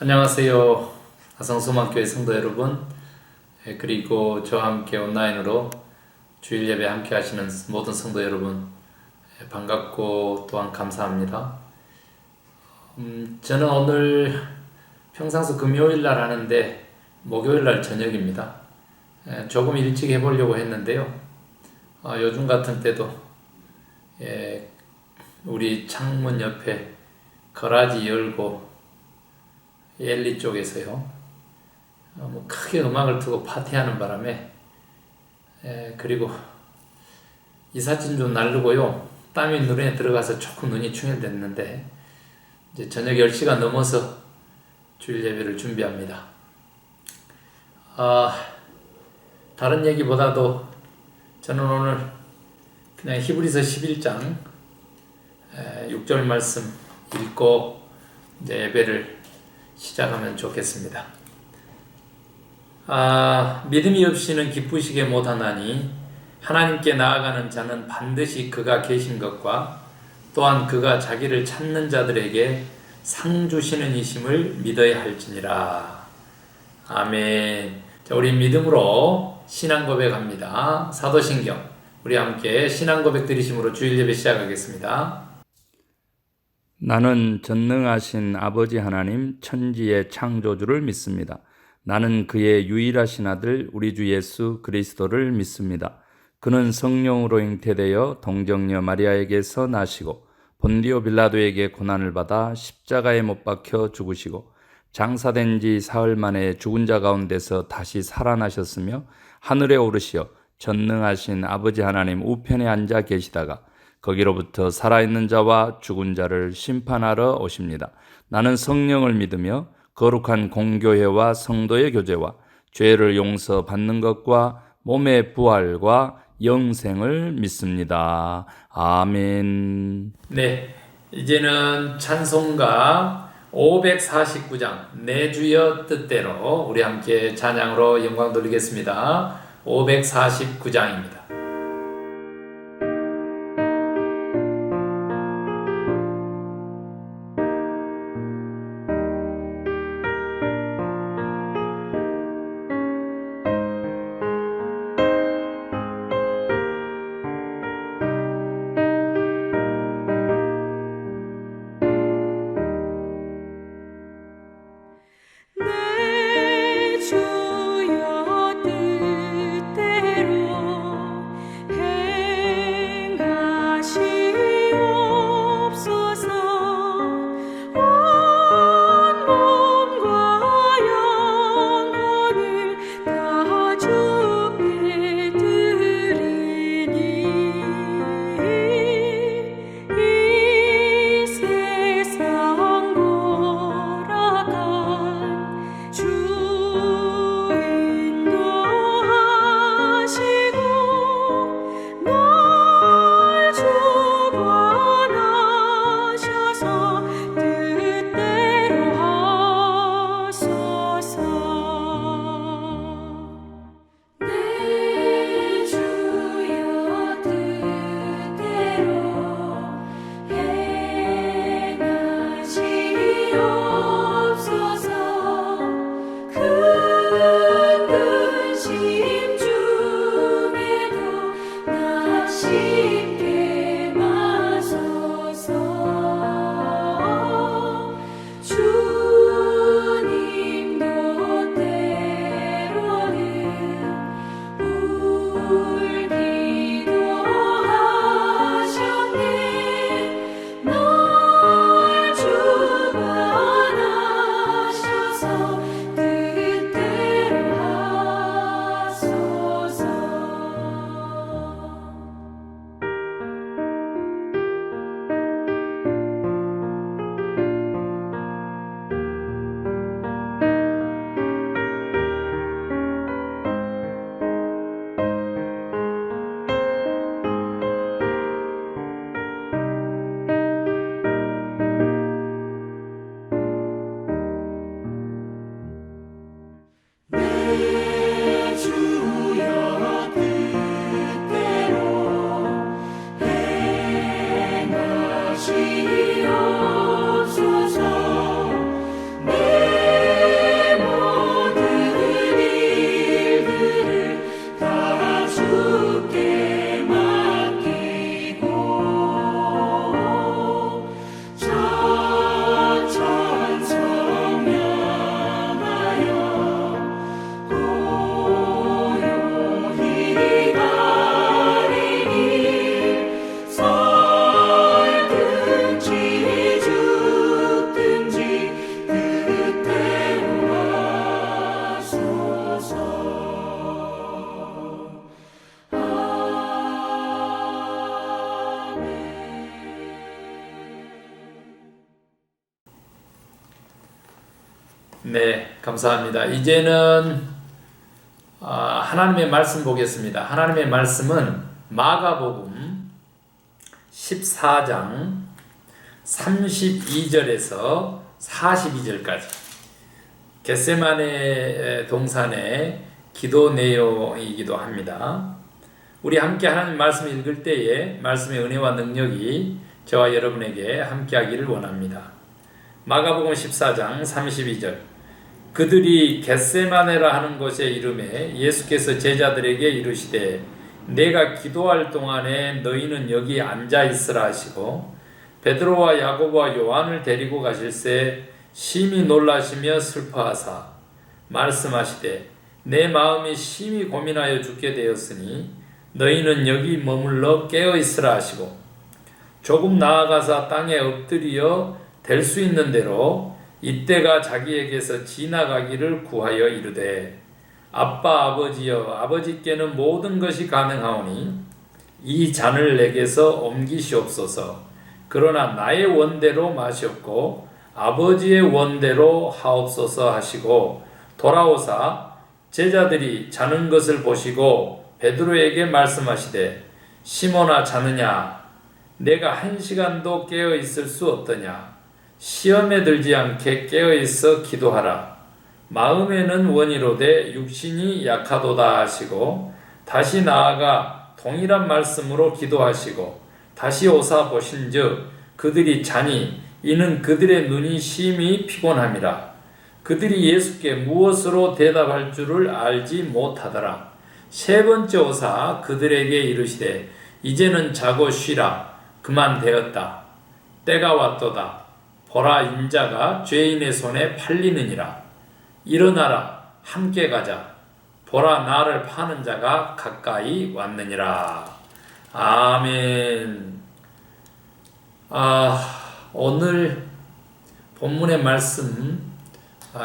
안녕하세요. 아성소망교회 성도 여러분, 그리고 저와 함께 온라인으로 주일 예배 함께 하시는 모든 성도 여러분, 반갑고 또한 감사합니다. 저는 오늘 평상시 금요일 날 하는데 목요일 날 저녁입니다. 조금 일찍 해보려고 했는데요. 요즘 같은 때도 우리 창문 옆에 거라지 열고 엘리 쪽에서요. 크게 음악을 틀고 파티하는 바람에 그리고 이삿짐 좀 나르고요. 땀이 눈에 들어가서 조금 눈이 충혈됐는데 이제 저녁 10시가 넘어서 주일 예배를 준비합니다. 다른 얘기보다도 저는 오늘 그냥 히브리서 11장 6절 말씀 읽고 이제 예배를 시작하면 좋겠습니다. 믿음이 없이는 기쁘시게 못하나니 하나님께 나아가는 자는 반드시 그가 계신 것과 또한 그가 자기를 찾는 자들에게 상 주시는 이심을 믿어야 할지니라. 아멘. 자, 우리 믿음으로 신앙 고백합니다. 사도신경 우리 함께 신앙 고백 드리심으로 주일 예배 시작하겠습니다. 나는 전능하신 아버지 하나님 천지의 창조주를 믿습니다. 나는 그의 유일하신 아들 우리 주 예수 그리스도를 믿습니다. 그는 성령으로 잉태되어 동정녀 마리아에게서 나시고 본디오 빌라도에게 고난을 받아 십자가에 못 박혀 죽으시고 장사된 지 사흘 만에 죽은 자 가운데서 다시 살아나셨으며 하늘에 오르시어 전능하신 아버지 하나님 우편에 앉아 계시다가 거기로부터 살아있는 자와 죽은 자를 심판하러 오십니다. 나는 성령을 믿으며 거룩한 공교회와 성도의 교제와 죄를 용서받는 것과 몸의 부활과 영생을 믿습니다. 아멘. 네, 이제는 찬송가 549장 내 주여 뜻대로 우리 함께 찬양으로 영광 돌리겠습니다. 549장입니다. 내 주여 뜻대로 네, 감사합니다. 이제는 하나님의 말씀 보겠습니다. 하나님의 말씀은 마가복음 14장 32절에서 42절까지 겟세마네 동산의 기도 내용이기도 합니다. 우리 함께 하나님 말씀 읽을 때에 말씀의 은혜와 능력이 저와 여러분에게 함께하기를 원합니다. 마가복음 14장 32절 그들이 겟세마네라 하는 곳에 이르매 예수께서 제자들에게 이르시되 내가 기도할 동안에 너희는 여기 앉아 있으라 하시고 베드로와 야고보와 요한을 데리고 가실새 심히 놀라시며 슬퍼하사 말씀하시되 내 마음이 심히 고민하여 죽게 되었으니 너희는 여기 머물러 깨어 있으라 하시고 조금 나아가사 땅에 엎드려 될 수 있는 대로 이때가 자기에게서 지나가기를 구하여 이르되 아빠 아버지여 아버지께는 모든 것이 가능하오니 이 잔을 내게서 옮기시옵소서. 그러나 나의 원대로 마시옵고 아버지의 원대로 하옵소서 하시고 돌아오사 제자들이 자는 것을 보시고 베드로에게 말씀하시되 시몬아 자느냐 내가 1시간도 깨어 있을 수 없더냐 시험에 들지 않게 깨어 있어 기도하라. 마음에는 원이로되 육신이 약하도다 하시고 다시 나아가 동일한 말씀으로 기도하시고 다시 오사 보신즉 그들이 자니 이는 그들의 눈이 심히 피곤함이라. 그들이 예수께 무엇으로 대답할 줄을 알지 못하더라. 세 번째 오사 그들에게 이르시되 이제는 자고 쉬라. 그만 되었다. 때가 왔도다. 보라 인자가 죄인의 손에 팔리느니라. 일어나라 함께 가자. 보라 나를 파는 자가 가까이 왔느니라. 아멘. 오늘 본문의 말씀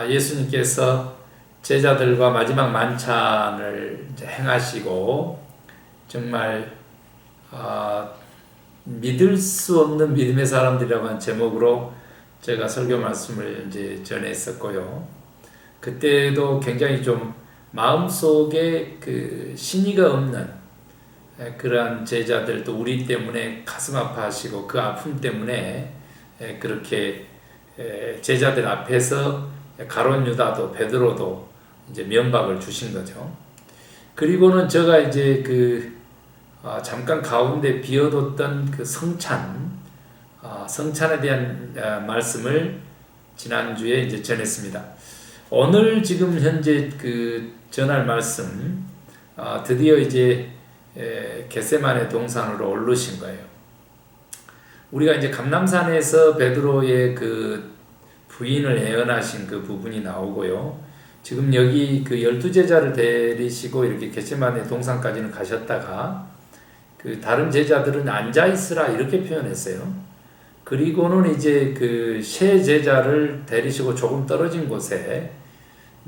예수님께서 제자들과 마지막 만찬을 행하시고 정말 믿을 수 없는 믿음의 사람들이라고 한 제목으로 제가 설교 말씀을 이제 전했었고요. 그때도 굉장히 좀 마음속에 그 신의가 없는 그러한 제자들도 우리 때문에 가슴 아파하시고 그 아픔 때문에 그렇게 제자들 앞에서 가룟 유다도 베드로도 이제 면박을 주신 거죠. 그리고는 제가 이제 잠깐 가운데 비워뒀던 그 성찬에 대한 말씀을 지난주에 이제 전했습니다. 오늘 지금 현재 전할 말씀 드디어 이제 겟세마네 동산으로 오르신 거예요. 우리가 이제 감람산에서 베드로의 그 부인을 예언하신 그 부분이 나오고요. 지금 여기 12제자를 데리시고 이렇게 겟세마네 동산까지는 가셨다가 다른 제자들은 앉아 있으라 이렇게 표현했어요. 그리고는 이제 세 제자를 데리시고 조금 떨어진 곳에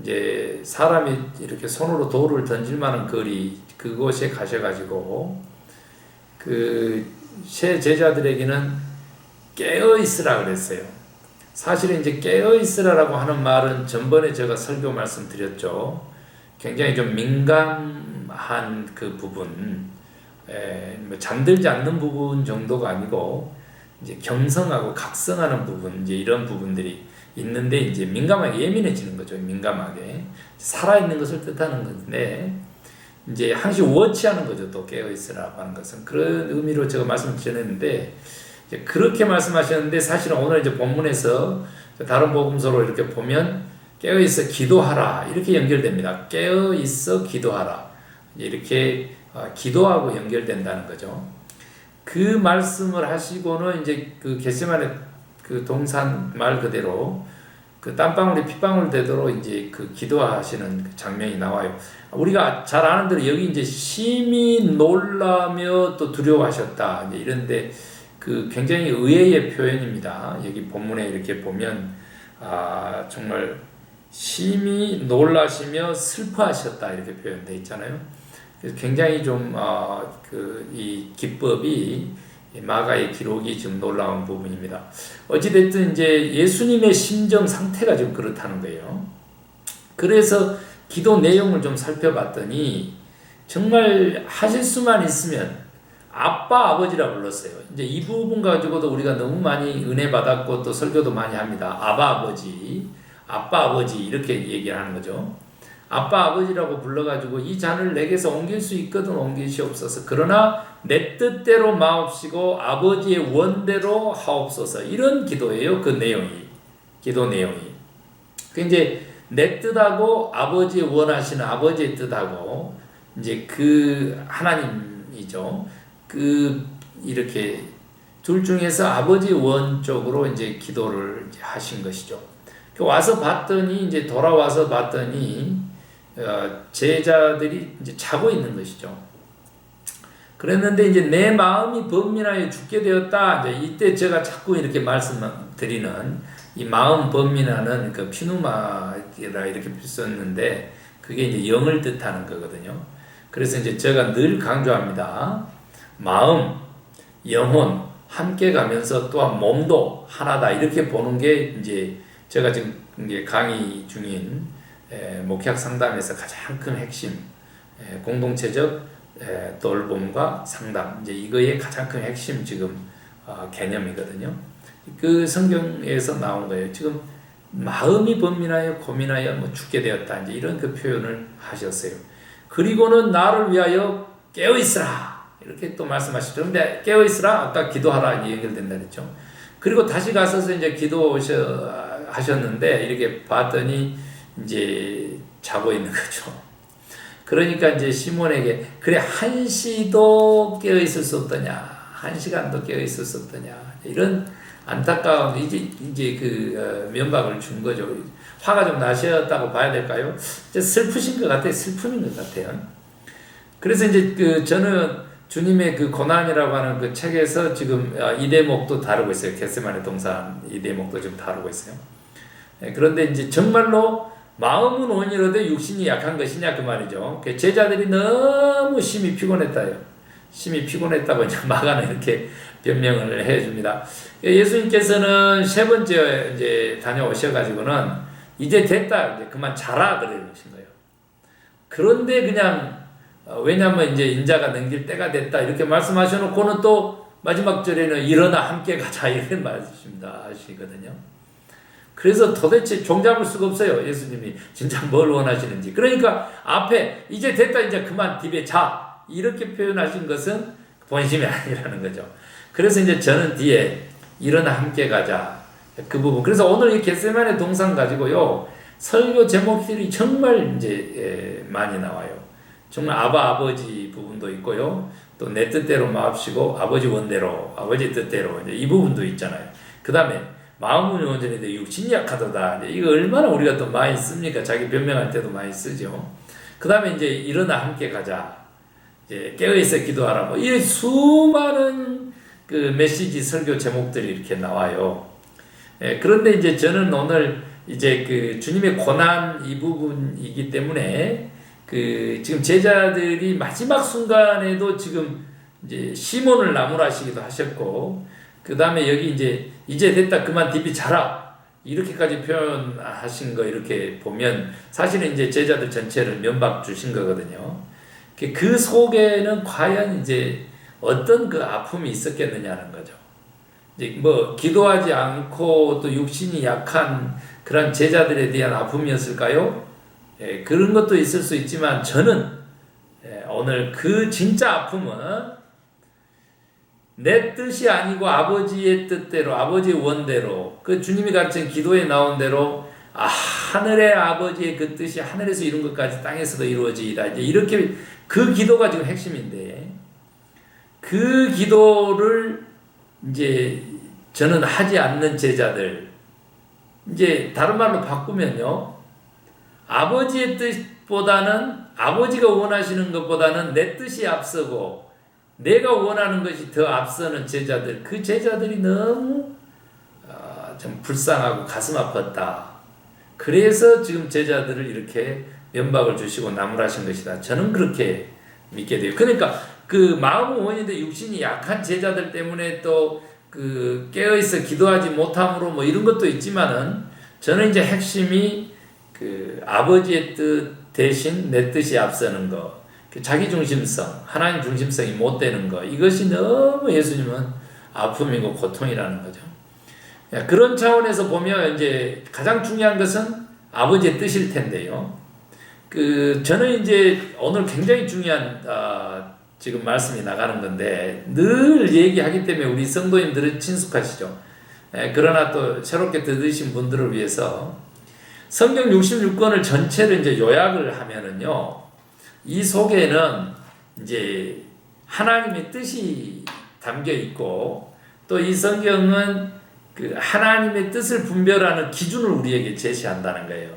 이제 사람이 이렇게 손으로 돌을 던질 만한 거리 그곳에 가셔가지고 세 제자들에게는 깨어 있으라 그랬어요. 사실은 이제 깨어 있으라라고 하는 말은 전번에 제가 설교 말씀드렸죠. 굉장히 좀 민감한 그 부분, 잠들지 않는 부분 정도가 아니고 이제 경성하고 각성하는 부분 이제 이런 부분들이 있는데 이제 민감하게 예민해지는 거죠. 민감하게 살아있는 것을 뜻하는 건데 이제 항시 워치하는 거죠. 또 깨어 있으라고 하는 것은 그런 의미로 제가 말씀 전했는데 이제 그렇게 말씀하셨는데 사실은 오늘 이제 본문에서 다른 복음서로 이렇게 보면 깨어 있어 기도하라 이렇게 연결됩니다. 깨어 있어 기도하라 이렇게 기도하고 연결된다는 거죠. 그 말씀을 하시고는 이제 겟세마네 동산 말 그대로 땀방울이 핏방울 되도록 이제 기도하시는 장면이 나와요. 우리가 잘 아는 대로 여기 이제 심히 놀라며 또 두려워하셨다. 이제 이런데 굉장히 의외의 표현입니다. 여기 본문에 이렇게 보면 정말 심히 놀라시며 슬퍼하셨다 이렇게 표현되어 있잖아요. 그래서 굉장히 좀 이 기법이 이 마가의 기록이 좀 놀라운 부분입니다. 어찌됐든 이제 예수님의 심정 상태가 좀 그렇다는 거예요. 그래서 기도 내용을 좀 살펴봤더니 정말 하실 수만 있으면 아빠 아버지라 불렀어요. 이제 이 부분 가지고도 우리가 너무 많이 은혜 받았고 또 설교도 많이 합니다. 아바 아버지, 아빠 아버지 이렇게 얘기를 하는 거죠. 아빠 아버지라고 불러가지고 이 잔을 내게서 옮길 수 있거든 옮기시옵소서. 그러나 내 뜻대로 마옵시고 아버지의 원대로 하옵소서. 이런 기도예요. 그 내용이, 기도 내용이. 그 이제 내 뜻하고 아버지 원하시는 아버지의 뜻하고 이제 그 하나님이죠. 그 이렇게 둘 중에서 아버지 원 쪽으로 이제 기도를 이제 하신 것이죠. 와서 봤더니 이제 돌아와서 봤더니 제자들이 이제 자고 있는 것이죠. 그랬는데 이제 내 마음이 번민하여 죽게 되었다. 이제 이때 제가 자꾸 이렇게 말씀드리는 이 마음 번민하는 그 피누마라 이렇게 썼는데 그게 이제 영을 뜻하는 거거든요. 그래서 이제 제가 늘 강조합니다. 마음, 영혼 함께 가면서 또한 몸도 하나다 이렇게 보는 게 이제 제가 지금 이제 강의 중인 목회학 상담에서 가장 큰 핵심 공동체적 돌봄과 상담 이제 이거의 가장 큰 핵심 지금 개념이거든요. 그 성경에서 나온 거예요. 지금 마음이 번민하여 고민하여 뭐 죽게 되었다 이제 이런 그 표현을 하셨어요. 그리고는 나를 위하여 깨어 있으라 이렇게 또 말씀하시죠. 근데 깨어 있으라 아까 기도하라 연결된다 그랬죠. 그리고 다시 가서서 이제 기도하셨는데 이렇게 봤더니 이제 자고 있는 거죠. 그러니까 이제 시몬에게 그래 한시도 깨어 있을 수 없더냐, 한 시간도 깨어 있을 수 없더냐 이런 안타까운 이제 그 면박을 준 거죠. 화가 좀 나셨다고 봐야 될까요? 이제 슬프신 것 같아요. 슬픔인 것 같아요. 그래서 이제 그 저는 주님의 그 고난이라고 하는 그 책에서 지금 이 대목도 다루고 있어요. 겟세마네 동산 이 대목도 좀 다루고 있어요. 그런데 이제 정말로 마음은 온이로되 육신이 약한 것이냐 그 말이죠. 제자들이 너무 심히 피곤했다요. 심히 피곤했다고 이제 마가는 이렇게 변명을 해줍니다. 예수님께서는 세 번째 이제 다녀오셔가지고는 이제 됐다, 이제 그만 자라 그러신 거예요. 그런데 그냥 왜냐하면 이제 인자가 넘길 때가 됐다 이렇게 말씀하셔놓고는 또 마지막 절에는 일어나 함께 가자 이런 말씀입니다 하시거든요. 그래서 도대체 종잡을 수가 없어요. 예수님이 진짜 뭘 원하시는지. 그러니까 앞에 이제 됐다 이제 그만 집에 자 이렇게 표현하신 것은 본심이 아니라는 거죠. 그래서 이제 저는 뒤에 일어나 함께 가자 그 부분. 그래서 오늘 이 겟세마네 동산 가지고요 설교 제목들이 정말 이제 많이 나와요. 정말 아버지 부분도 있고요. 또 내 뜻대로 마옵시고 아버지 원대로 아버지 뜻대로 이제 이 부분도 있잖아요. 그 다음에 마음은 온전한데 육신이 약하도다. 이거 얼마나 우리가 또 많이 씁니까? 자기 변명할 때도 많이 쓰죠. 그 다음에 이제 일어나 함께 가자. 이제 깨어있어 기도하라. 뭐 이 수많은 그 메시지 설교 제목들이 이렇게 나와요. 그런데 이제 저는 오늘 이제 그 주님의 고난 이 부분이기 때문에 그 지금 제자들이 마지막 순간에도 지금 이제 시몬을 나무라시기도 하셨고 그 다음에 여기 이제 됐다 그만 디비 자라 이렇게까지 표현하신 거 이렇게 보면 사실은 이제 제자들 전체를 면박 주신 거거든요. 그 속에는 과연 이제 어떤 그 아픔이 있었겠느냐는 거죠. 이제 뭐 기도하지 않고 또 육신이 약한 그런 제자들에 대한 아픔이었을까요? 그런 것도 있을 수 있지만 저는 오늘 그 진짜 아픔은 내 뜻이 아니고 아버지의 뜻대로 아버지의 원대로 그 주님이 가르친 기도에 나온 대로 하늘의 아버지의 그 뜻이 하늘에서 이룬 것까지 땅에서도 이루어지이다. 이제 이렇게 그 기도가 지금 핵심인데 그 기도를 이제 저는 하지 않는 제자들 이제 다른 말로 바꾸면요. 아버지의 뜻보다는 아버지가 원하시는 것보다는 내 뜻이 앞서고 내가 원하는 것이 더 앞서는 제자들 그 제자들이 너무 좀 불쌍하고 가슴 아팠다. 그래서 지금 제자들을 이렇게 면박을 주시고 나무라신 것이다. 저는 그렇게 믿게 돼요. 그러니까 그 마음은 원인데 육신이 약한 제자들 때문에 또 그 깨어있어 기도하지 못함으로 뭐 이런 것도 있지만은 저는 이제 핵심이 그 아버지의 뜻 대신 내 뜻이 앞서는 거, 그 자기 중심성, 하나님 중심성이 못 되는 거, 이것이 너무 예수님은 아픔이고 고통이라는 거죠. 그런 차원에서 보면 이제 가장 중요한 것은 아버지의 뜻일 텐데요. 그 저는 이제 오늘 굉장히 중요한 지금 말씀이 나가는 건데 늘 얘기하기 때문에 우리 성도님들은 친숙하시죠. 그러나 또 새롭게 들으신 분들을 위해서 성경 66권을 전체를 이제 요약을 하면은요, 이 속에는 이제 하나님의 뜻이 담겨 있고 또 이 성경은 그 하나님의 뜻을 분별하는 기준을 우리에게 제시한다는 거예요.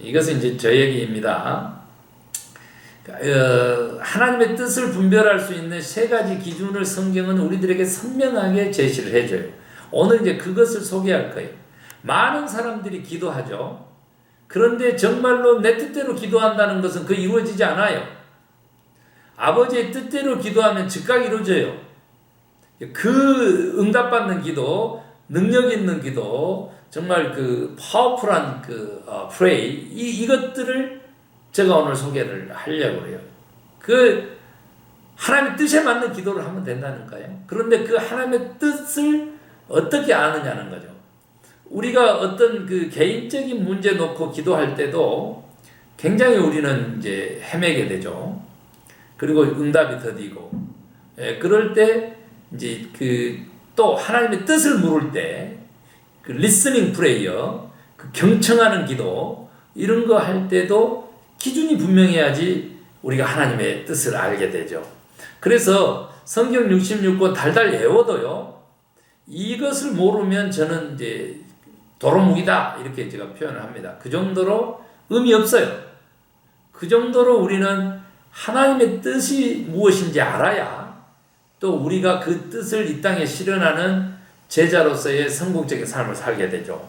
이것은 이제 저 얘기입니다. 하나님의 뜻을 분별할 수 있는 세 가지 기준을 성경은 우리들에게 선명하게 제시를 해줘요. 오늘 이제 그것을 소개할 거예요. 많은 사람들이 기도하죠. 그런데 정말로 내 뜻대로 기도한다는 것은 그 이루어지지 않아요. 아버지의 뜻대로 기도하면 즉각 이루어져요. 그 응답받는 기도, 능력 있는 기도, 정말 그 파워풀한 그 프레이, 이것들을 제가 오늘 소개를 하려고 해요. 그 하나님의 뜻에 맞는 기도를 하면 된다는 거예요. 그런데 그 하나님의 뜻을 어떻게 아느냐는 거죠. 우리가 어떤 그 개인적인 문제 놓고 기도할 때도 굉장히 우리는 이제 헤매게 되죠. 그리고 응답이 더디고, 그럴 때 이제 그 또 하나님의 뜻을 물을 때 그 리스닝 프레이어, 그 경청하는 기도 이런 거 할 때도 기준이 분명해야지 우리가 하나님의 뜻을 알게 되죠. 그래서 성경 66권 달달 외워도요, 이것을 모르면 저는 이제 도루묵이다 이렇게 제가 표현을 합니다. 그 정도로 의미 없어요. 그 정도로 우리는 하나님의 뜻이 무엇인지 알아야 또 우리가 그 뜻을 이 땅에 실현하는 제자로서의 성공적인 삶을 살게 되죠.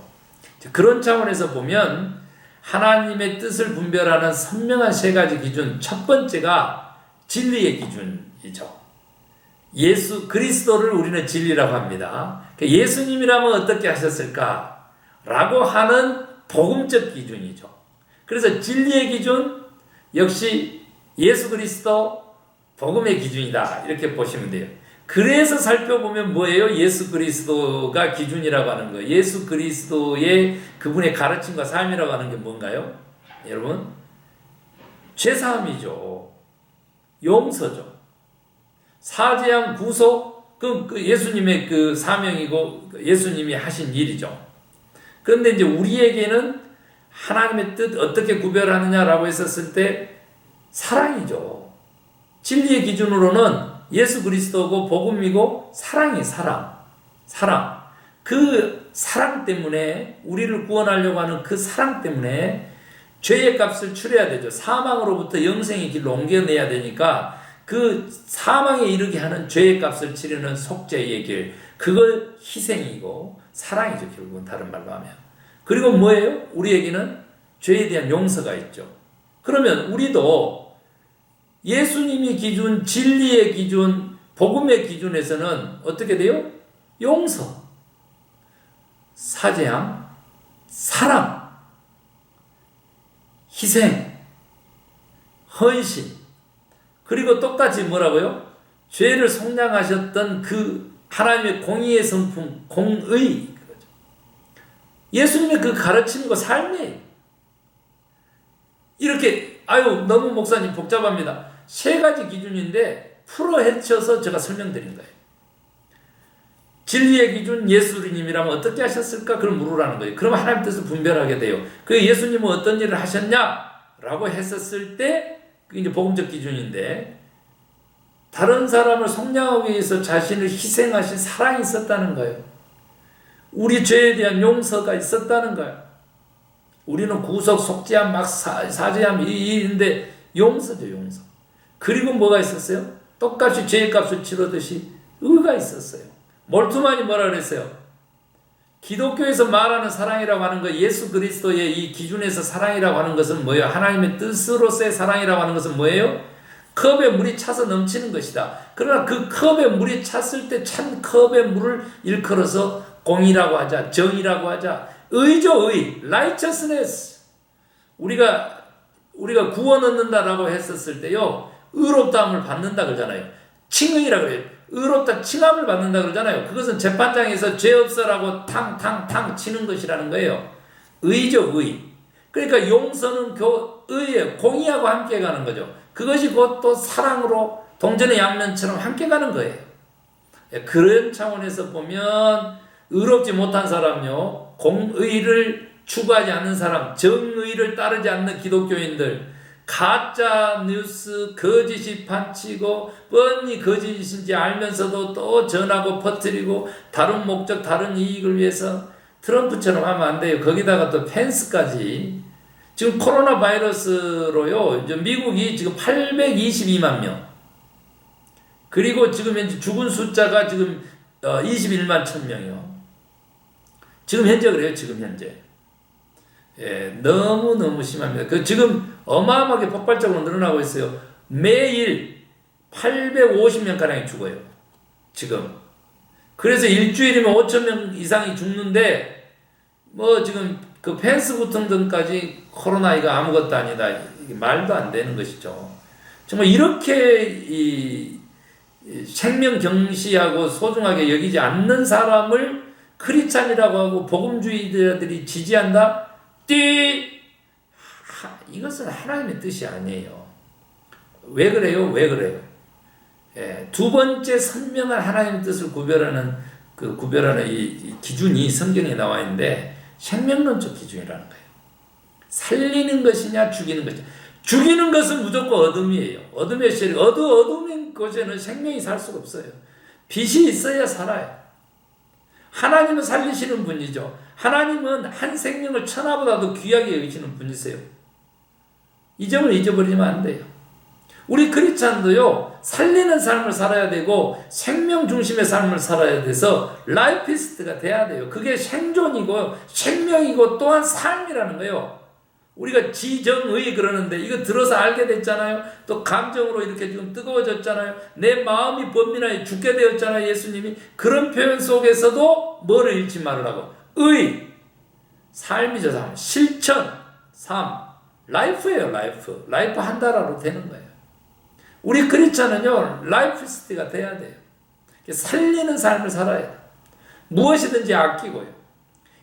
그런 차원에서 보면 하나님의 뜻을 분별하는 선명한 세 가지 기준, 첫 번째가 진리의 기준이죠. 예수 그리스도를 우리는 진리라고 합니다. 예수님이라면 어떻게 하셨을까? 라고 하는 복음적 기준이죠. 그래서 진리의 기준 역시 예수 그리스도 복음의 기준이다 이렇게 보시면 돼요. 그래서 살펴보면 뭐예요? 예수 그리스도가 기준이라고 하는 거예요. 예수 그리스도의 그분의 가르침과 삶이라고 하는 게 뭔가요? 여러분, 죄사함이죠. 용서죠. 사죄함, 구속, 그 예수님의 그 사명이고 예수님이 하신 일이죠. 그런데 이제 우리에게는 하나님의 뜻 어떻게 구별하느냐라고 했었을 때 사랑이죠. 진리의 기준으로는 예수 그리스도고 복음이고 사랑이 사랑. 그 사랑 때문에 우리를 구원하려고 하는 그 사랑 때문에 죄의 값을 치러야 되죠. 사망으로부터 영생의 길로 옮겨내야 되니까 그 사망에 이르게 하는 죄의 값을 치르는 속죄의 길, 그걸 희생이고 사랑이죠. 결국은 다른 말로 하면. 그리고 뭐예요? 우리에게는 죄에 대한 용서가 있죠. 그러면 우리도 예수님이 기준, 진리의 기준, 복음의 기준에서는 어떻게 돼요? 용서, 사죄함, 사랑, 희생, 헌신, 그리고 똑같이 뭐라고요? 죄를 속량하셨던 그 하나님의 공의의 성품, 공의, 예수님의 그 가르침과 삶이 이렇게, 너무 목사님 복잡합니다. 세 가지 기준인데 풀어 헤쳐서 제가 설명드린 거예요. 진리의 기준 예수님이라면 어떻게 하셨을까? 그걸 물으라는 거예요. 그러면 하나님 뜻을 분별하게 돼요. 그 예수님은 어떤 일을 하셨냐? 라고 했었을 때 그게 이제 복음적 기준인데 다른 사람을 속량하기 위해서 자신을 희생하신 사랑이 있었다는 거예요. 우리 죄에 대한 용서가 있었다는 거예요. 우리는 구속, 속죄함, 막 사죄함 이인데 용서죠, 용서. 그리고 뭐가 있었어요? 똑같이 죄의 값을 치르듯이 의가 있었어요. 몰투만이 뭐라 그랬어요? 기독교에서 말하는 사랑이라고 하는 거, 예수 그리스도의 이 기준에서 사랑이라고 하는 것은 뭐예요? 하나님의 뜻으로서의 사랑이라고 하는 것은 뭐예요? 컵에 물이 차서 넘치는 것이다. 그러나 그 컵에 물이 찼을 때 찬 컵의 물을 일컬어서 공의라고 하자, 정의라고 하자, 의죠, 의, righteousness. 우리가 구원 얻는다라고 했었을 때요, 의롭다함을 받는다 그러잖아요. 칭의라 그래요. 의롭다 칭함을 받는다 그러잖아요. 그것은 재판장에서 죄 없어라고 탕탕탕 치는 것이라는 거예요. 의죠, 의. 그러니까 용서는 의예요. 공의하고 함께 가는 거죠. 그것이 곧 또 사랑으로 동전의 양면처럼 함께 가는 거예요. 그런 차원에서 보면 의롭지 못한 사람요, 공의를 추구하지 않는 사람, 정의를 따르지 않는 기독교인들, 가짜 뉴스 거짓이 판치고 뻔히 거짓인지 알면서도 또 전하고 퍼뜨리고 다른 목적 다른 이익을 위해서 트럼프처럼 하면 안 돼요. 거기다가 또 펜스까지. 지금 코로나 바이러스로요, 이제 미국이 지금 822만 명, 그리고 지금 현재 죽은 숫자가 지금 21만 1000명이요. 지금 현재 그래요. 지금 현재. 예, 너무 심합니다. 그 지금 어마어마하게 폭발적으로 늘어나고 있어요. 매일 850명 가량이 죽어요. 지금. 그래서 일주일이면 5,000명 이상이 죽는데, 뭐 지금 그 펜스 부통전까지 코로나 이거 아무것도 아니다. 이게 말도 안 되는 것이죠. 정말 이렇게 이 생명 경시하고 소중하게 여기지 않는 사람을 크리스찬이라고 하고 복음주의자들이 지지한다? 이것은 하나님의 뜻이 아니에요. 왜 그래요? 왜 그래요? 예, 두 번째 선명한 하나님의 뜻을 구별하는 이 기준이 성경에 나와 있는데 생명론적 기준이라는 거예요. 살리는 것이냐 죽이는 것이냐. 죽이는 것은 무조건 어둠이에요. 어둠의 세력, 어둠인 곳에는 생명이 살 수가 없어요. 빛이 있어야 살아요. 하나님은 살리시는 분이죠. 하나님은 한 생명을 천하보다도 귀하게 여기시는 분이세요. 이 점을 잊어버리면 안 돼요. 우리 크리스찬도요, 살리는 삶을 살아야 되고 생명 중심의 삶을 살아야 돼서 라이피스트가 돼야 돼요. 그게 생존이고 생명이고 또한 삶이라는 거예요. 우리가 지정의 그러는데 이거 들어서 알게 됐잖아요. 또 감정으로 이렇게 지금 뜨거워졌잖아요. 내 마음이 범민하여 죽게 되었잖아요. 예수님이. 그런 표현 속에서도 뭐를 잃지 말으라고. 의, 삶이죠. 삶. 실천, 삶. 라이프예요. 라이프 한 달하루 되는 거예요. 우리 크리스찬은요, 라이프스티가 돼야 돼요. 살리는 삶을 살아야 돼요. 무엇이든지 아끼고요.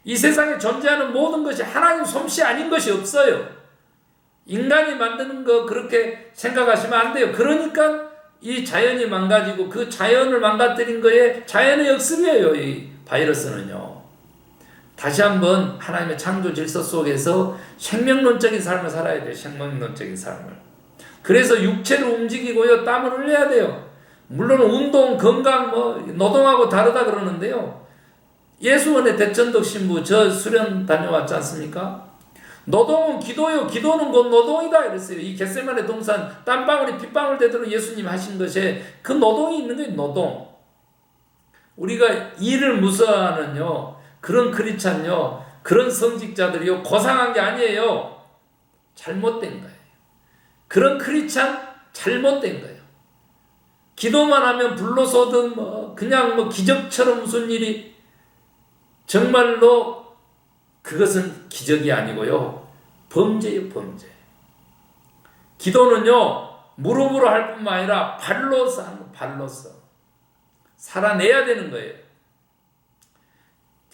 이 세상에 존재하는 모든 것이 하나님 솜씨 아닌 것이 없어요. 인간이 만드는 거 그렇게 생각하시면 안 돼요. 그러니까 이 자연이 망가지고 그 자연을 망가뜨린 거에 자연의 역습이에요. 이 바이러스는요. 다시 한번 하나님의 창조 질서 속에서 생명론적인 삶을 살아야 돼요. 생명론적인 삶을. 그래서 육체를 움직이고요. 땀을 흘려야 돼요. 물론 운동, 건강, 노동하고 다르다 그러는데요. 예수원의 대천덕 신부 저 수련 다녀왔지 않습니까? 노동은 기도요. 기도는 곧 노동이다 이랬어요. 이 겟세마네 동산 땀방울이 핏방울 되도록 예수님 하신 것에 그 노동이 있는 거예요. 노동. 우리가 일을 무서워하는요. 그런 크리스찬요. 그런 성직자들이요. 고상한 게 아니에요. 잘못된 거예요. 그런 크리스찬 잘못된 거예요. 기도만 하면 불로소든 그냥 기적처럼 무슨 일이 정말로 그것은 기적이 아니고요. 범죄예요, 범죄. 기도는요, 무릎으로 할 뿐만 아니라 발로서 하는 거, 발로서. 살아내야 되는 거예요.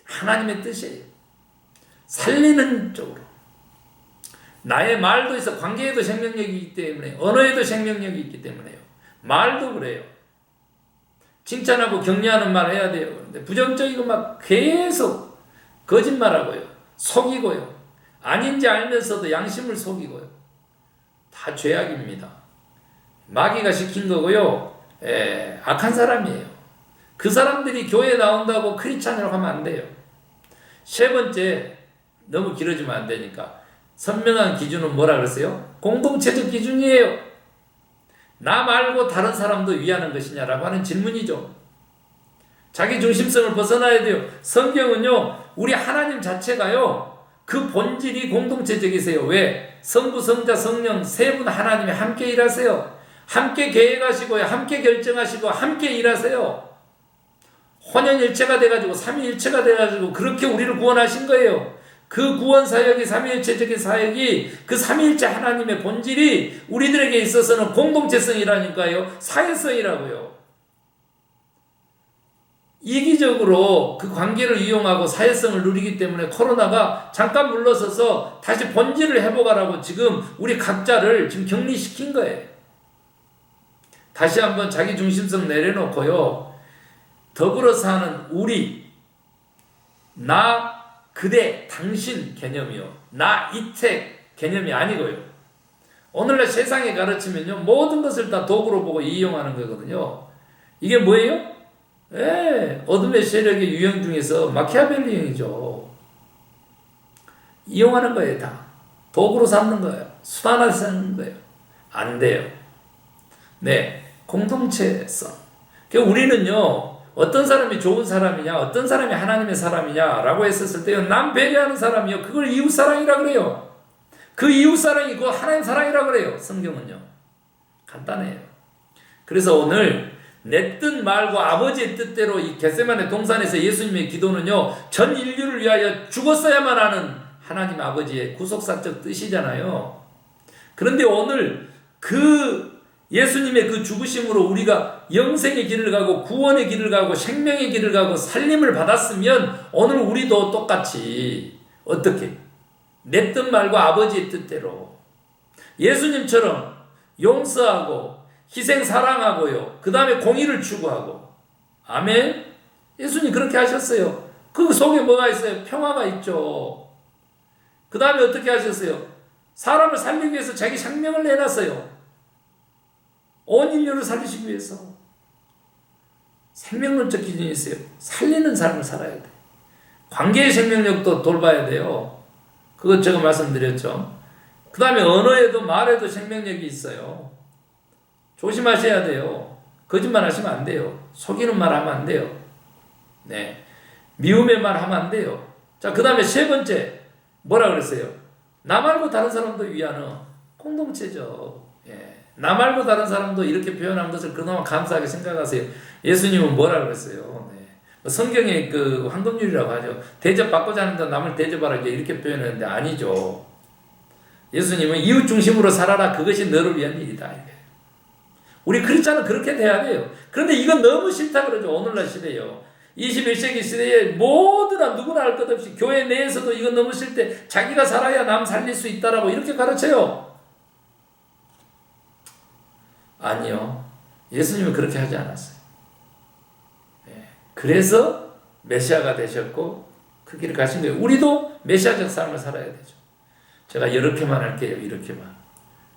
하나님의 뜻이에요. 살리는 쪽으로. 나의 말도 있어. 관계에도 생명력이 있기 때문에, 언어에도 생명력이 있기 때문에요. 말도 그래요. 칭찬하고 격려하는 말 해야 돼요. 근데 부정적이고 막 계속 거짓말하고요. 속이고요. 아닌지 알면서도 양심을 속이고요. 다 죄악입니다. 마귀가 시킨 거고요. 악한 사람이에요. 그 사람들이 교회에 나온다고 크리스찬이라고 하면 안 돼요. 세 번째, 너무 길어지면 안 되니까 선명한 기준은 뭐라 그랬어요? 공동체적 기준이에요. 나 말고 다른 사람도 위하는 것이냐라고 하는 질문이죠. 자기 중심성을 벗어나야 돼요. 성경은요, 우리 하나님 자체가요, 그 본질이 공동체적이세요. 왜? 성부, 성자, 성령 세 분 하나님이 함께 일하세요. 함께 계획하시고 함께 결정하시고 함께 일하세요. 혼연일체가 돼가지고 삼위일체가 돼가지고 그렇게 우리를 구원하신 거예요. 그 구원 사역이 삼위일체적인 사역이 그 삼위일체 하나님의 본질이 우리들에게 있어서는 공동체성이라니까요. 사회성이라고요. 이기적으로 그 관계를 이용하고 사회성을 누리기 때문에 코로나가 잠깐 물러서서 다시 본질을 회복하라고 지금 우리 각자를 지금 격리시킨 거예요. 다시 한번 자기 중심성 내려놓고요. 더불어 사는 우리, 나, 그대, 당신 개념이요. 나, 이택 개념이 아니고요. 오늘날 세상에 가르치면요. 모든 것을 다 도구로 보고 이용하는 거거든요. 이게 뭐예요? 어둠의 세력의 유형 중에서 마키아벨리 유형이죠. 이용하는 거예요, 다. 도구로 삼는 거예요. 수단화로 삼는 거예요. 안 돼요. 네, 공동체성. 그러니까 우리는요, 어떤 사람이 좋은 사람이냐, 어떤 사람이 하나님의 사람이냐라고 했었을 때요, 남 배려하는 사람이요, 그걸 이웃사랑이라 그래요. 그 이웃사랑이 그 하나님 사랑이라 그래요. 성경은요. 간단해요. 그래서 오늘 내 뜻 말고 아버지의 뜻대로 이 겟세마네 동산에서 예수님의 기도는요, 전 인류를 위하여 죽었어야만 하는 하나님 아버지의 구속사적 뜻이잖아요. 그런데 오늘 그 예수님의 그 죽으심으로 우리가 영생의 길을 가고 구원의 길을 가고 생명의 길을 가고 살림을 받았으면 오늘 우리도 똑같이 어떻게? 내 뜻 말고 아버지의 뜻대로 예수님처럼 용서하고 희생 사랑하고요. 그 다음에 공의를 추구하고. 아멘. 예수님 그렇게 하셨어요. 그 속에 뭐가 있어요? 평화가 있죠. 그 다음에 어떻게 하셨어요? 사람을 살리기 위해서 자기 생명을 내놨어요. 온 인류를 살리시기 위해서. 생명론적 기준이 있어요. 살리는 삶을 살아야 돼. 관계의 생명력도 돌봐야 돼요. 그것 제가 말씀드렸죠. 그 다음에 언어에도 말에도 생명력이 있어요. 조심하셔야 돼요. 거짓말 하시면 안 돼요. 속이는 말 하면 안 돼요. 네. 미움의 말 하면 안 돼요. 자, 그 다음에 세 번째. 뭐라 그랬어요? 나 말고 다른 사람도 위하는 공동체죠. 예. 나 말고 다른 사람도 이렇게 표현한 것을 그나마 감사하게 생각하세요. 예수님은 뭐라 그랬어요? 네. 성경에 그 황금률이라고 하죠. 대접받고자 하는데 남을 대접하라 이렇게 표현했는데 아니죠. 예수님은 이웃 중심으로 살아라. 그것이 너를 위한 일이다. 우리 크리스찬은 그렇게 돼야 돼요. 그런데 이건 너무 싫다 그러죠. 오늘날 시대요. 21세기 시대에 모두나 누구나 할 것 없이 교회 내에서도 이건 너무 싫대. 자기가 살아야 남 살릴 수 있다라고 이렇게 가르쳐요. 아니요. 예수님은 그렇게 하지 않았어요. 그래서 메시아가 되셨고 그 길을 가신 거예요. 우리도 메시아적 삶을 살아야 되죠. 제가 이렇게만 할게요. 이렇게만.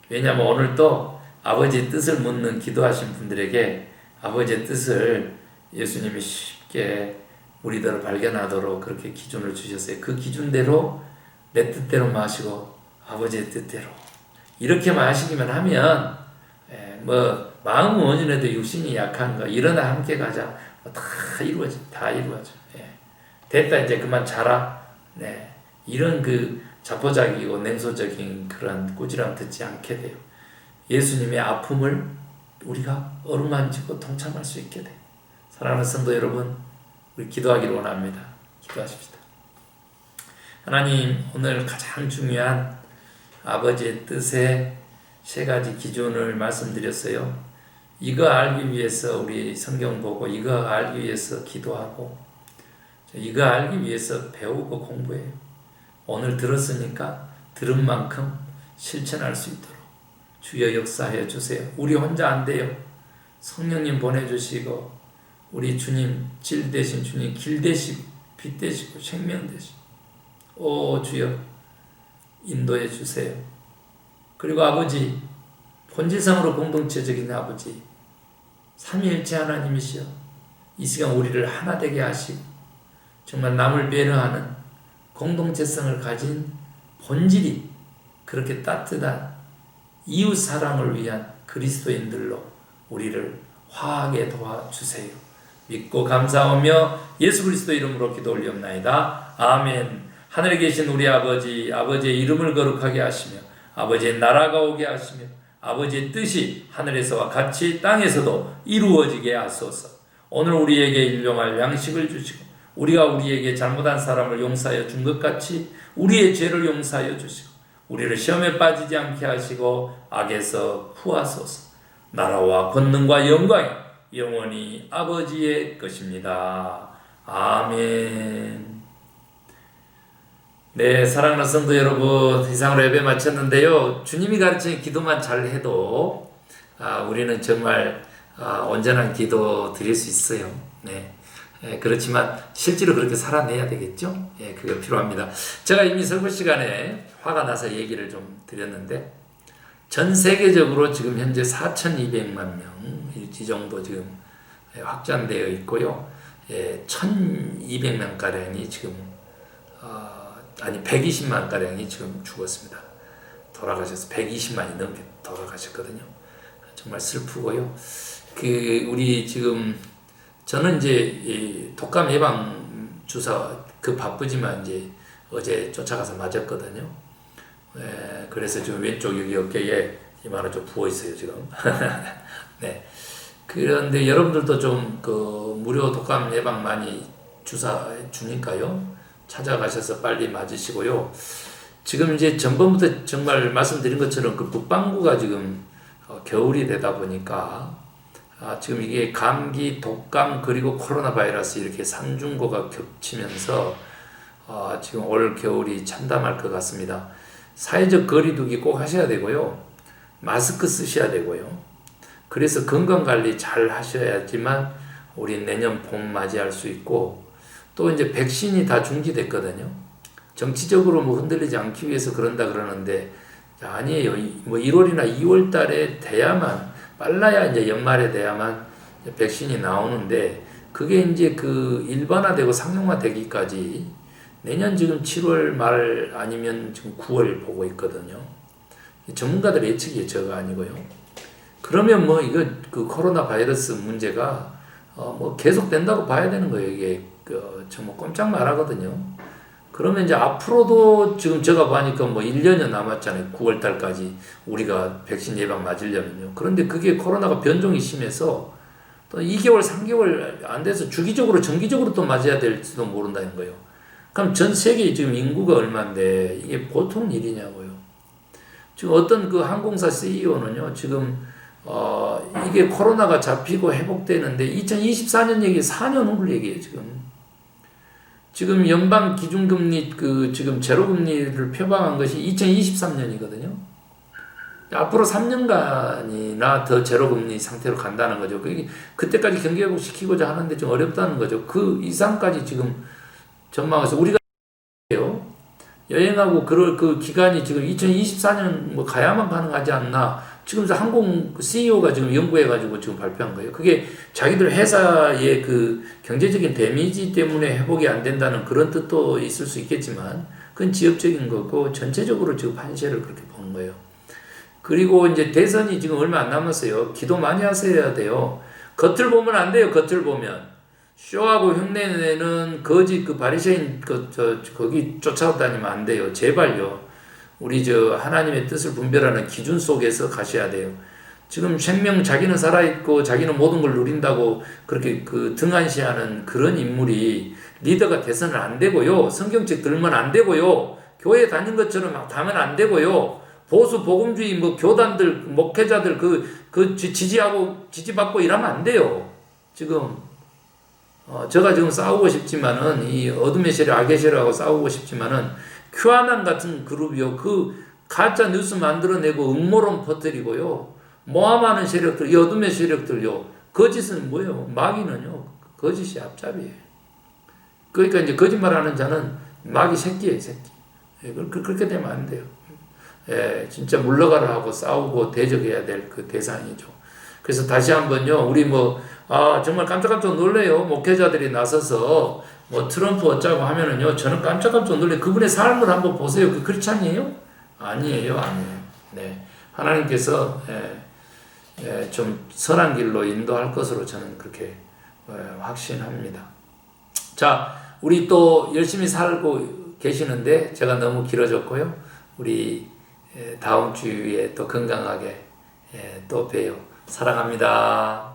왜냐하면 오늘 또 아버지의 뜻을 묻는 기도하신 분들에게 아버지의 뜻을 예수님이 쉽게 우리들을 발견하도록 그렇게 기준을 주셨어요. 그 기준대로 내 뜻대로 마시고 아버지의 뜻대로 이렇게만 하시기만 하면 뭐 마음은 온전해도 육신이 약한가 일어나 함께 가자 다 이루어져. 다 이루어져. 됐다 이제 그만 자라. 네. 이런 그 자포자기고 냉소적인 그런 꾸지람 듣지 않게 돼요. 예수님의 아픔을 우리가 어루만지고 동참할 수 있게 돼. 사랑하는 성도 여러분, 우리 기도하기를 원합니다. 기도하십시다. 하나님, 오늘 가장 중요한 아버지의 뜻의 세 가지 기준을 말씀드렸어요. 이거 알기 위해서 우리 성경 보고 이거 알기 위해서 기도하고 이거 알기 위해서 배우고 공부해요. 오늘 들었으니까 들은 만큼 실천할 수 있도록 주여 역사해 주세요. 우리 혼자 안 돼요. 성령님 보내주시고 우리 주님 질 되신 주님 길 되시고 빛 되시고 생명 되시고 오 주여 인도해 주세요. 그리고 아버지 본질상으로 공동체적인 아버지 삼위일체 하나님이시여 이 시간 우리를 하나 되게 하시고 정말 남을 배려하는 공동체성을 가진 본질이 그렇게 따뜻한 이웃 사랑을 위한 그리스도인들로 우리를 화하게 도와주세요. 믿고 감사하며 예수 그리스도 이름으로 기도 올리옵나이다. 아멘. 하늘에 계신 우리 아버지, 아버지의 이름을 거룩하게 하시며 아버지의 나라가 오게 하시며 아버지의 뜻이 하늘에서와 같이 땅에서도 이루어지게 하소서. 오늘 우리에게 일용할 양식을 주시고 우리가 우리에게 잘못한 사람을 용서하여 준 것 같이 우리의 죄를 용서하여 주시고 우리를 시험에 빠지지 않게 하시고 악에서 구하소서. 나라와 권능과 영광이 영원히 아버지의 것입니다. 아멘. 네, 사랑하는 성도 여러분, 이상으로 예배 마쳤는데요. 주님이 가르친 기도만 잘 해도 우리는 정말 온전한 기도 드릴 수 있어요. 네. 그렇지만 실제로 그렇게 살아내야 되겠죠? 그게 필요합니다. 제가 이미 설교 시간에 화가 나서 얘기를 좀 드렸는데 전 세계적으로 지금 현재 4,200만 명 이 정도 지금 확진되어 있고요. 1,200명 가량이 지금 120만 가량이 지금 죽었습니다. 돌아가셔서 120만이 넘게 돌아가셨거든요. 정말 슬프고요. 우리 지금 저는 이제 이 독감 예방 주사 바쁘지만 이제 어제 쫓아가서 맞았거든요. 그래서 지금 왼쪽 여기 어깨에 이만한 좀 부어 있어요 지금. 네. 그런데 여러분들도 좀 무료 독감 예방 많이 주사 주니까요. 찾아가셔서 빨리 맞으시고요. 지금 이제 전번부터 정말 말씀드린 것처럼 북반구가 지금 겨울이 되다 보니까 지금 이게 감기, 독감 그리고 코로나 바이러스 이렇게 삼중고가 겹치면서 지금 올 겨울이 참담할 것 같습니다. 사회적 거리두기 꼭 하셔야 되고요. 마스크 쓰셔야 되고요. 그래서 건강관리 잘 하셔야지만 우리 내년 봄 맞이할 수 있고 또 이제 백신이 다 중지됐거든요. 정치적으로 흔들리지 않기 위해서 그런다 그러는데 아니에요. 1월이나 2월 달에 돼야만 빨라야 이제 연말에 돼야만 백신이 나오는데 그게 이제 일반화되고 상용화되기까지 내년 지금 7월 말 아니면 지금 9월 보고 있거든요. 전문가들 예측이 저가 아니고요. 그러면 이거 코로나 바이러스 문제가 계속 된다고 봐야 되는 거예요. 이게 정말 꼼짝 말하거든요. 그러면 이제 앞으로도 지금 제가 보니까 1년여 남았잖아요. 9월 달까지 우리가 백신 예방 맞으려면요. 그런데 그게 코로나가 변종이 심해서 또 2개월, 3개월 안 돼서 주기적으로, 정기적으로 또 맞아야 될지도 모른다는 거예요. 그럼 전 세계 지금 인구가 얼마인데 이게 보통 일이냐고요. 지금 어떤 항공사 CEO는요, 지금 이게 코로나가 잡히고 회복되는데 2024년 얘기 4년 후를 얘기해요, 지금 연방 기준금리 지금 제로금리를 표방한 것이 2023년이거든요. 앞으로 3년간이나 더 제로금리 상태로 간다는 거죠. 그때까지 경기 회복시키고자 하는데 좀 어렵다는 거죠. 그 이상까지 지금 전망해서 우리가 여행하고 그 기간이 지금 2024년 가야만 가능하지 않나. 지금 항공 CEO가 지금 연구해가지고 지금 발표한 거예요. 그게 자기들 회사의 경제적인 데미지 때문에 회복이 안 된다는 그런 뜻도 있을 수 있겠지만, 그건 지역적인 거고, 전체적으로 지금 판세를 그렇게 보는 거예요. 그리고 이제 대선이 지금 얼마 안 남았어요. 기도 많이 하셔야 돼요. 겉을 보면 안 돼요. 겉을 보면. 쇼하고 흉내내는 거짓 바리새인 거기 쫓아다니면 안 돼요. 제발요. 우리 하나님의 뜻을 분별하는 기준 속에서 가셔야 돼요. 지금 생명 자기는 살아있고 자기는 모든 걸 누린다고 그렇게 등한시하는 그런 인물이 리더가 돼서는 안 되고요. 성경책 들면 안 되고요. 교회 다닌 것처럼 막 다면 안 되고요. 보수 복음주의 교단들 목회자들 지지받고 이러면 안 돼요. 지금 제가 지금 싸우고 싶지만은 이 어둠의 세력 악의 세력하고 싸우고 싶지만은 큐아난 같은 그룹이요. 가짜 뉴스 만들어내고 음모론 퍼뜨리고요. 모함하는 세력들, 이 어둠의 세력들요. 거짓은 뭐예요? 마귀는요. 거짓이 앞잡이에요. 그러니까 이제 거짓말하는 자는 마귀 새끼예요, 새끼. 그렇게 되면 안 돼요. 진짜 물러가라 하고 싸우고 대적해야 될 대상이죠. 그래서 다시 한번요. 우리 정말 깜짝깜짝 놀래요. 목회자들이 나서서 트럼프 어쩌고 하면은요. 저는 깜짝깜짝 놀래요. 그분의 삶을 한번 보세요. 그 크리스찬이에요? 아니에요. 네. 하나님께서 좀 선한 길로 인도할 것으로 저는 그렇게 확신합니다. 자, 우리 또 열심히 살고 계시는데 제가 너무 길어졌고요. 우리 다음 주에 또 건강하게 또 봬요. 사랑합니다.